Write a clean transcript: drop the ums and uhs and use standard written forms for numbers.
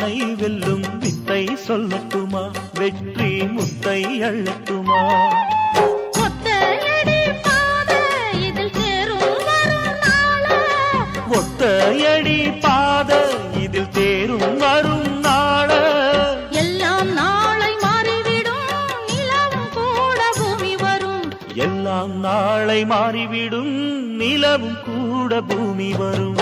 தன்னை வெல்லும் வித்தை சொல்லட்டுமா, வெற்றி முத்தை அள்ளட்டுமா? ஒத்தையடி பாத இதில் தேரும் வரும் நாள எல்லாம் நாளை மாறிவிடும் நிலவும் கூட பூமி வரும். எல்லாம் நாளை மாறிவிடும் நிலவும் கூட பூமி வரும்.